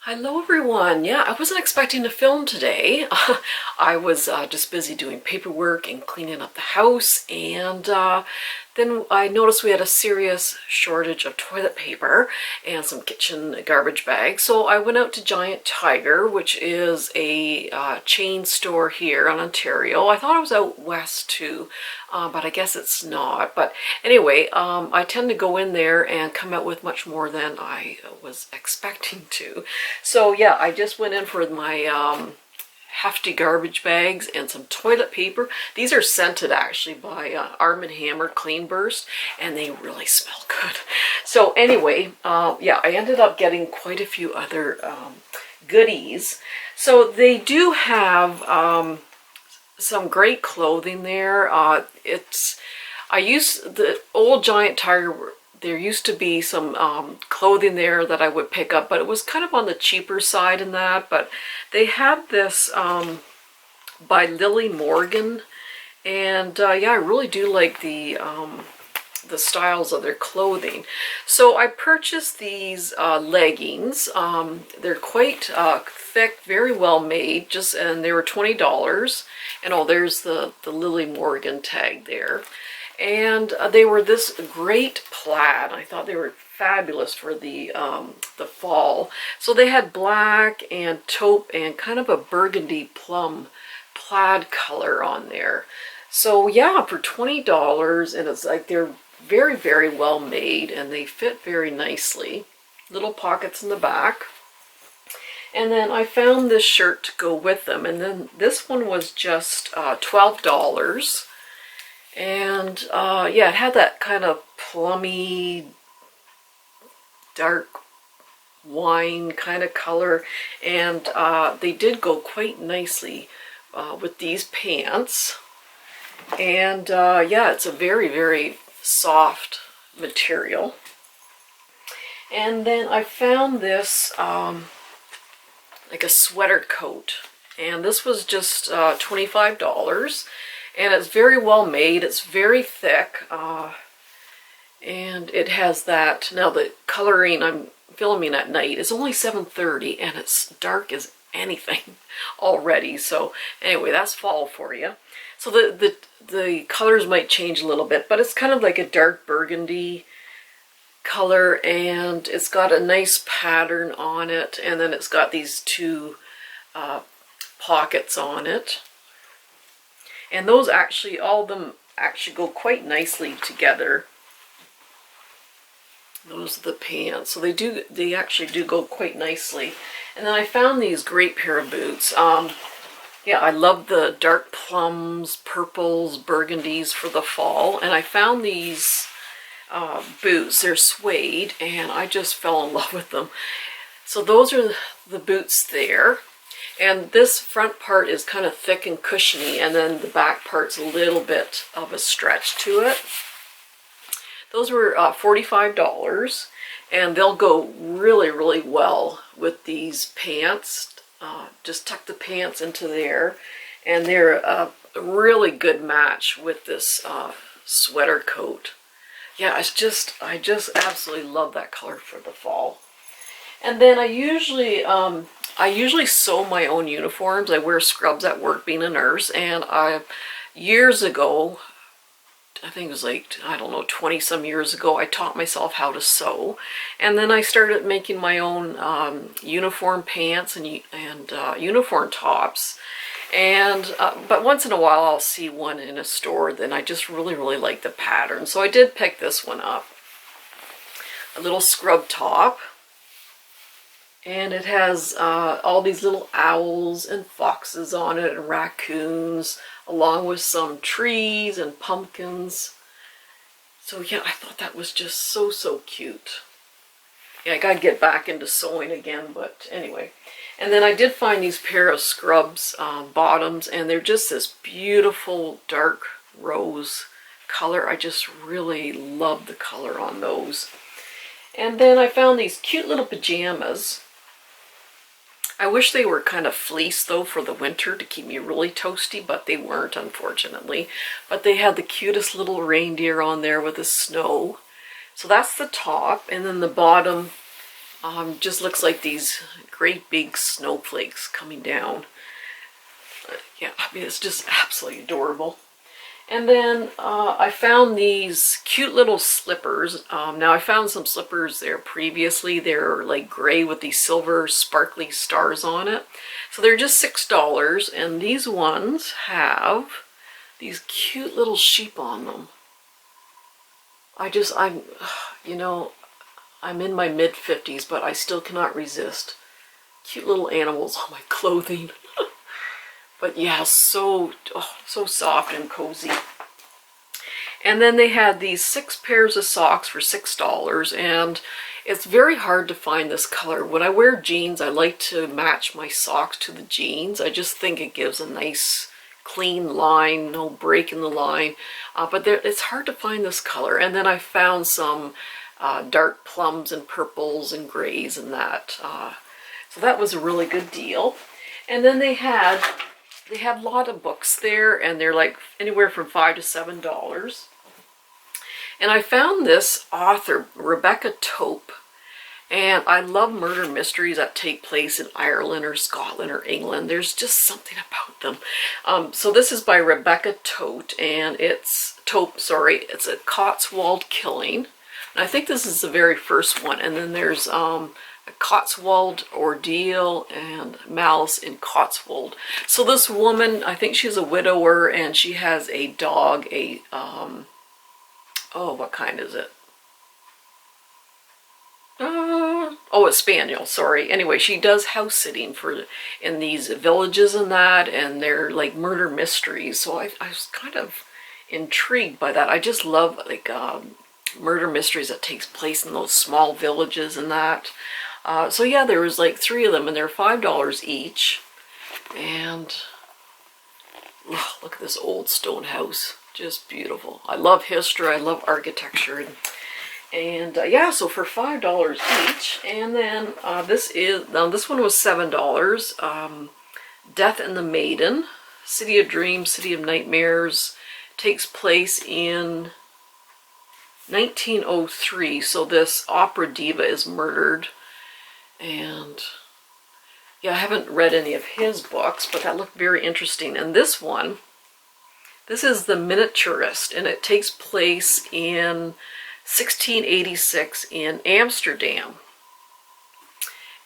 Hello everyone. Yeah, I wasn't expecting to film today. I was just busy doing paperwork and cleaning up the house, and then I noticed we had a serious shortage of toilet paper and some kitchen garbage bags. So I went out to Giant Tiger, which is a chain store here in Ontario. I thought it was out west too, but I guess it's not. But anyway, I tend to go in there and come out with much more than I was expecting to. So yeah, I just went in for my hefty garbage bags and some toilet paper. These are scented actually by Arm & Hammer Clean Burst, and they really smell good. So anyway, yeah, I ended up getting quite a few other goodies. So they do have some great clothing there. I use the old Giant Tiger. There used to be some clothing there that I would pick up, but it was kind of on the cheaper side in that. But they had this by Lily Morgan, and yeah, I really do like the styles of their clothing. So I purchased these leggings. They're quite thick, very well made, and they were $20. And oh, there's the Lily Morgan tag there. And they were this great plaid. I thought they were fabulous for the fall. So they had black and taupe and kind of a burgundy plum plaid color on there. So yeah, for $20, and it's like they're very, very well made, and they fit very nicely. Little pockets in the back. And then I found this shirt to go with them, and then this one was just $12. And yeah, it had that kind of plummy, dark wine kind of color, and they did go quite nicely with these pants. And yeah, it's a very, very soft material. And then I found this like a sweater coat, and this was just $25. And it's very well made. It's very thick, and it has that. Now the coloring, I'm filming at night, is only 7:30, and it's dark as anything already. So anyway, that's fall for you. So the colors might change a little bit, but it's kind of like a dark burgundy color, and it's got a nice pattern on it, and then it's got these two pockets on it. And those actually, all of them actually go quite nicely together. Those are the pants. So they actually do go quite nicely. And then I found these great pair of boots. Yeah, I love the dark plums, purples, burgundies for the fall. And I found these boots. They're suede, and I just fell in love with them. So those are the boots there. And this front part is kind of thick and cushiony, and then the back part's a little bit of a stretch to it. Those were $45, and they'll go really, really well with these pants. Just tuck the pants into there, and they're a really good match with this sweater coat. Yeah, I just absolutely love that color for the fall. And then I usually sew my own uniforms. I wear scrubs at work being a nurse, and years ago, I think it was like, I don't know, 20 some years ago, I taught myself how to sew. And then I started making my own uniform pants and uniform tops. And but once in a while I'll see one in a store, then I just really, really like the pattern. So I did pick this one up. A little scrub top. And it has all these little owls and foxes on it, and raccoons, along with some trees and pumpkins. So yeah, I thought that was just so, so cute. Yeah, I gotta get back into sewing again, but anyway. And then I did find these pair of scrubs bottoms, and they're just this beautiful dark rose color. I just really love the color on those. And then I found these cute little pajamas. I wish they were kind of fleece though for the winter to keep me really toasty, but they weren't, unfortunately. But they had the cutest little reindeer on there with the snow. So that's the top, and then the bottom Just looks like these great big snowflakes coming down. Yeah, I mean, it's just absolutely adorable. And then I found these cute little slippers. Now I found some slippers there previously. They're like gray with these silver sparkly stars on it. So they're just $6, and these ones have these cute little sheep on them. You know, I'm in my mid-50s, but I still cannot resist cute little animals on my clothing. But yeah, so soft and cozy. And then they had these 6 pairs of socks for $6, and it's very hard to find this color. When I wear jeans, I like to match my socks to the jeans. I just think it gives a nice clean line, no break in the line. But it's hard to find this color. And then I found some dark plums and purples and grays and that. So that was a really good deal. And then they had a lot of books there, and they're like anywhere from $5 to $7. And I found this author, Rebecca Tope, and I love murder mysteries that take place in Ireland or Scotland or England. There's just something about them. So this is by Rebecca Tope, and it's a Cotswold Killing. And I think this is the very first one. And then there's a Cotswold Ordeal and Malice in Cotswold. So this woman, I think she's a widower, and she has a dog, what kind is it? A spaniel, sorry. Anyway, she does house sitting in these villages and that, and they're like murder mysteries. So I was kind of intrigued by that. I just love like murder mysteries that takes place in those small villages and that. So yeah, there was like 3 of them, and they're $5 each. And look at this old stone house. Just beautiful. I love history. I love architecture. And yeah, so for $5 each. And then this one was $7. Death and the Maiden, City of Dreams, City of Nightmares, takes place in 1903. So this opera diva is murdered. And yeah, I haven't read any of his books, but that looked very interesting. And this is The Miniaturist, and it takes place in 1686 in Amsterdam.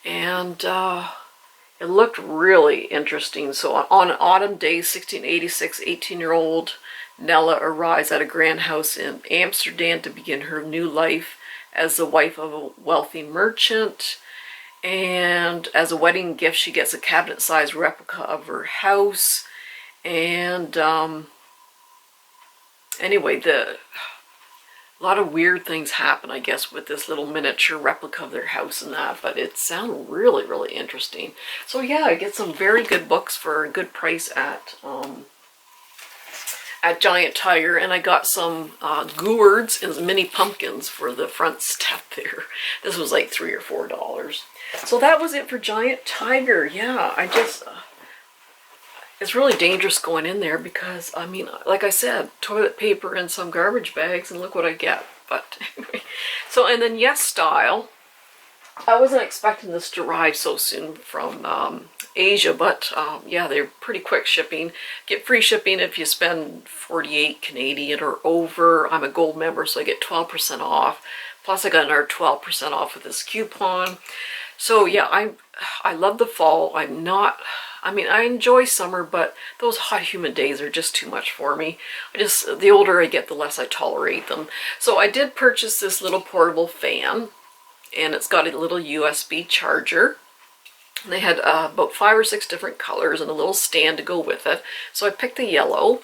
And it looked really interesting. So on an autumn day, 1686, 18-year-old Nella arrives at a grand house in Amsterdam to begin her new life as the wife of a wealthy merchant. And as a wedding gift, she gets a cabinet-sized replica of her house. And anyway, a lot of weird things happen, I guess, with this little miniature replica of their house and that. But it sounded really, really interesting. So yeah, I get some very good books for a good price at Giant Tiger, and I got some gourds and mini pumpkins for the front step there. This was like $3 or $4. So that was it for Giant Tiger. Yeah, I just, it's really dangerous going in there because, I mean, like I said, toilet paper and some garbage bags, and look what I get. But anyway, so, and then YesStyle. I wasn't expecting this to arrive so soon from Asia, but yeah, they're pretty quick shipping. Get free shipping if you spend 48 Canadian or over. I'm a gold member, so I get 12% off. Plus I got another 12% off with this coupon. So yeah, I love the fall. I enjoy summer, but those hot, humid days are just too much for me. The older I get, the less I tolerate them. So I did purchase this little portable fan, and it's got a little USB charger. And they had about 5 or 6 different colors and a little stand to go with it. So I picked the yellow.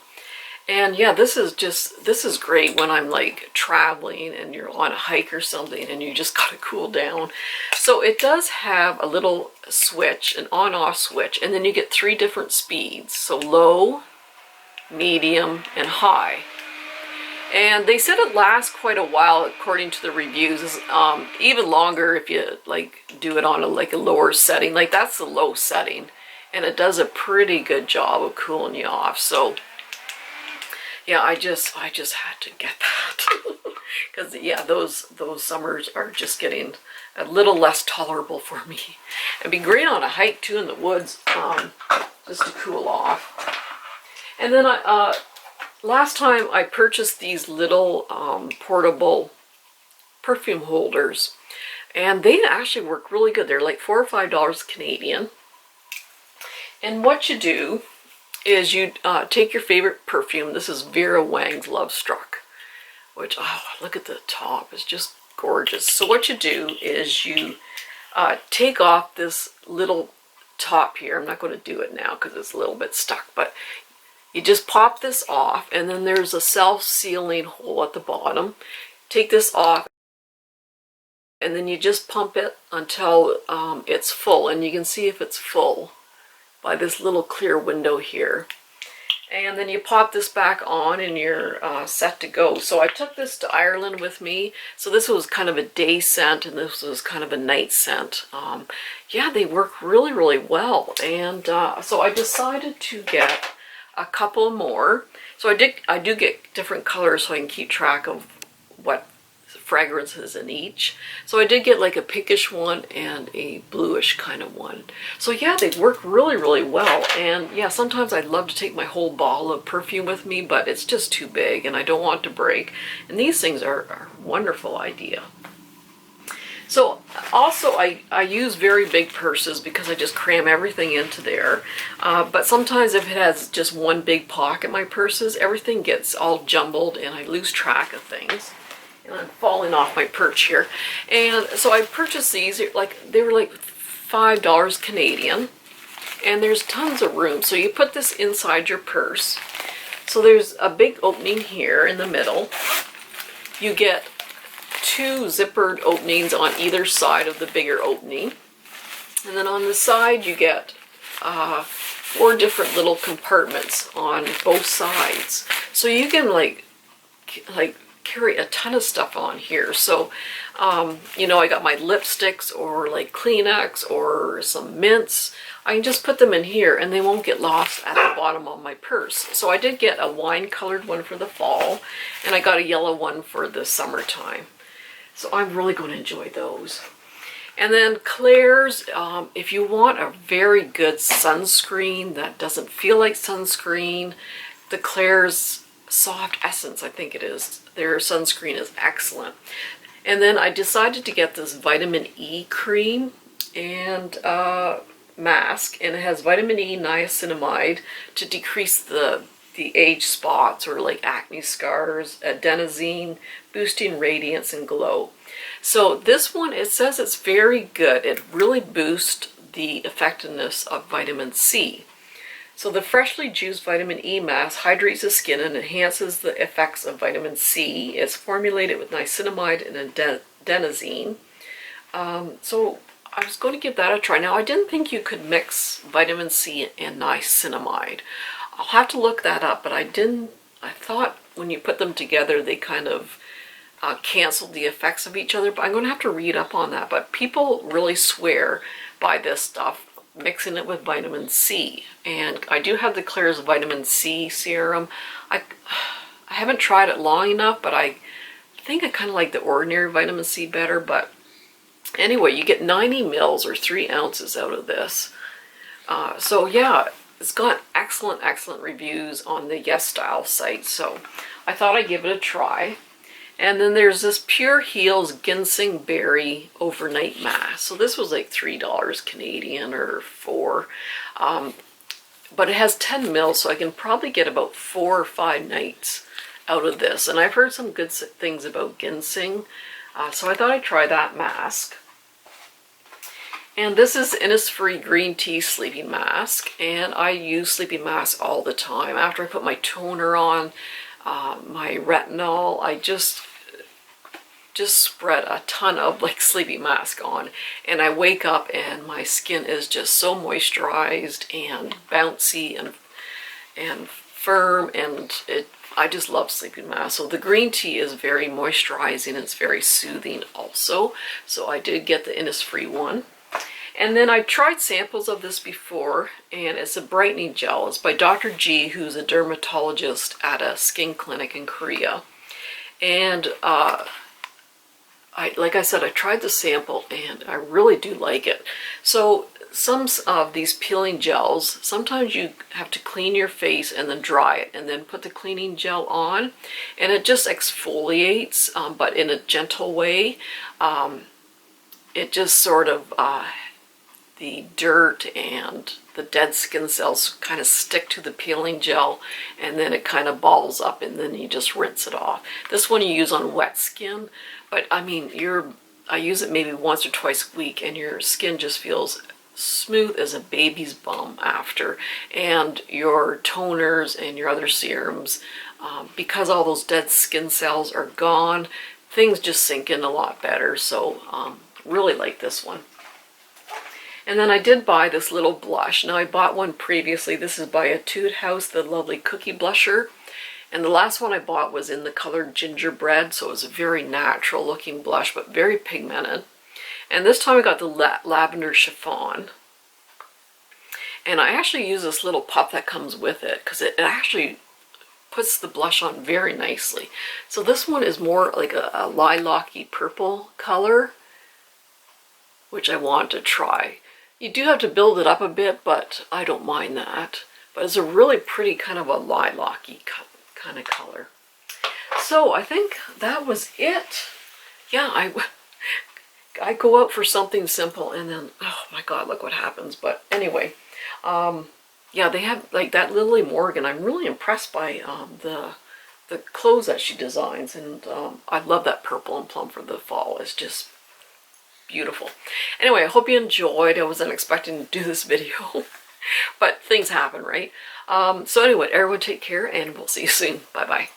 And yeah, this is great when I'm like traveling and you're on a hike or something and you just gotta cool down. So it does have a little switch, an on-off switch, and then you get 3 different speeds. So low, medium, and high. And they said it lasts quite a while according to the reviews. Even longer if you like do it on a lower setting. Like that's the low setting. And it does a pretty good job of cooling you off. So yeah, I just had to get that. because yeah, those summers are just getting a little less tolerable for me. It'd be great on a hike too in the woods, just to cool off. And then last time I purchased these little portable perfume holders, and they actually work really good. They're like $4 or $5 Canadian. And what you do is you take your favorite perfume. This is Vera Wang's Love Struck, which, oh, look at the top. It's just gorgeous. So what you do is you take off this little top here. I'm not going to do it now because it's a little bit stuck, but you just pop this off, and then there's a self-sealing hole at the bottom. Take this off, and then you just pump it until it's full, and you can see if it's full by this little clear window here. And then you pop this back on and you're set to go. So I took this to Ireland with me. So this was kind of a day scent and this was kind of a night scent. Yeah, they work really, really well. And so I decided to get a couple more. So I do get different colors so I can keep track of what fragrances in each. So I did get like a pinkish one and a bluish kind of one. So yeah, they work really, really well. And yeah, sometimes I'd love to take my whole bottle of perfume with me, but it's just too big and I don't want to break. And these things are a wonderful idea. So also I use very big purses because I just cram everything into there. But sometimes if it has just one big pocket, my purses, everything gets all jumbled and I lose track of things. And I'm falling off my perch here. And so I purchased these, they were like $5 Canadian. And there's tons of room. So you put this inside your purse. So there's a big opening here in the middle. You get 2 zippered openings on either side of the bigger opening. And then on the side you get 4 different little compartments on both sides. So you can like carry a ton of stuff on here. So, you know, I got my lipsticks or like Kleenex or some mints. I can just put them in here and they won't get lost at the bottom of my purse. So I did get a wine colored one for the fall and I got a yellow one for the summertime. So I'm really going to enjoy those. And then Claire's, if you want a very good sunscreen that doesn't feel like sunscreen, the Claire's Soft Essence, I think it is. Their sunscreen is excellent. And then I decided to get this vitamin E cream and mask, and it has vitamin E niacinamide to decrease the age spots or like acne scars, adenosine, boosting radiance and glow. So this one, it says it's very good. It really boosts the effectiveness of vitamin C. So the freshly juiced vitamin E mask hydrates the skin and enhances the effects of vitamin C. It's formulated with niacinamide and adenosine. So I was going to give that a try. Now I didn't think you could mix vitamin C and niacinamide. I'll have to look that up, but I thought when you put them together they kind of canceled the effects of each other, but I'm going to have to read up on that. But people really swear by this stuff, mixing it with vitamin C. And I do have the Claire's vitamin C serum. I haven't tried it long enough, but I think I kind of like the ordinary vitamin C better. But anyway, you get 90 mils or 3 ounces out of this. So yeah, it's got excellent, excellent reviews on the YesStyle site. So I thought I'd give it a try. And then there's this Pure Heals Ginseng Berry Overnight Mask. So this was like $3 Canadian or $4. But it has 10 mils, so I can probably get about 4 or 5 nights out of this. And I've heard some good things about ginseng. So I thought I'd try that mask. And this is Innisfree Green Tea Sleeping Mask. And I use sleeping masks all the time. After I put my toner on, my retinol, I just spread a ton of like sleeping mask on, and I wake up and my skin is just so moisturized and bouncy and firm, and I just love sleeping mask. So the green tea is very moisturizing, it's very soothing also. So I did get the Innisfree one. And then I tried samples of this before, and it's a brightening gel. It's by Dr. G, who's a dermatologist at a skin clinic in Korea. And like I said, I tried the sample and I really do like it. So some of these peeling gels, sometimes you have to clean your face and then dry it and then put the cleaning gel on, and it just exfoliates, but in a gentle way. It just sort of, the dirt and the dead skin cells kind of stick to the peeling gel, and then it kind of balls up, and then you just rinse it off. This one you use on wet skin, but I mean, I use it maybe once or twice a week, and your skin just feels smooth as a baby's bum after. And your toners and your other serums, because all those dead skin cells are gone, things just sink in a lot better. So really like this one. And then I did buy this little blush. Now I bought one previously. This is by Etude House, the lovely cookie blusher. And the last one I bought was in the color gingerbread, so it was a very natural looking blush, but very pigmented. And this time I got the lavender chiffon. And I actually use this little puff that comes with it, because it actually puts the blush on very nicely. So this one is more like a lilac-y purple color, which I want to try. You do have to build it up a bit, but I don't mind that. But it's a really pretty kind of a lilac-y kind of color. So I think that was it. Yeah, I go out for something simple and then, oh my God, look what happens. But anyway, yeah, they have like that Lily Morgan. I'm really impressed by the clothes that she designs, and I love that purple and plum for the fall. It's just beautiful. Anyway, I hope you enjoyed. I wasn't expecting to do this video, but things happen, right? So anyway, everyone take care, and we'll see you soon. Bye-bye.